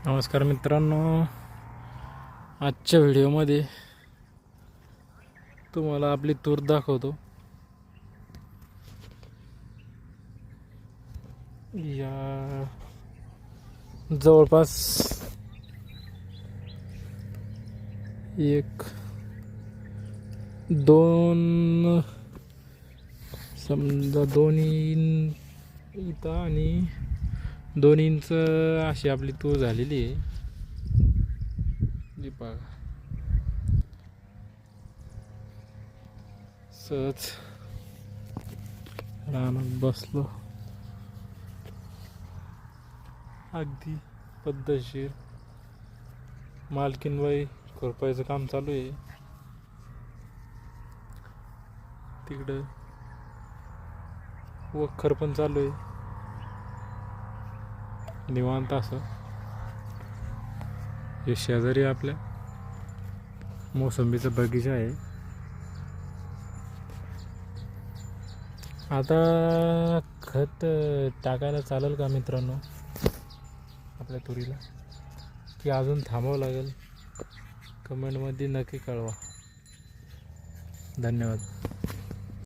नमस्कार मित्रांनो, आजच्या व्हिडिओमध्ये तुम्हाला आपली तूर दाखवतो. या जवळपास एक दोन समजा 2 इथं आणि 2 इंच अशी आपली तूर झालेली आहे. जी बघा, सहज रानात बसलो, अगदी पद्धतशीर मालकीनबाई खुरपायचं काम चालू आहे. तिकडं वखर पण चालू आहे निवांत असं. हे शेजारी आपल्या मोसंबीचा बगीचा आहे. आता खत टाकायला चालेल का मित्रांनो आपल्या तुरीला, की अजून थांबावं लागेल? कमेंटमध्ये नक्की कळवा. धन्यवाद.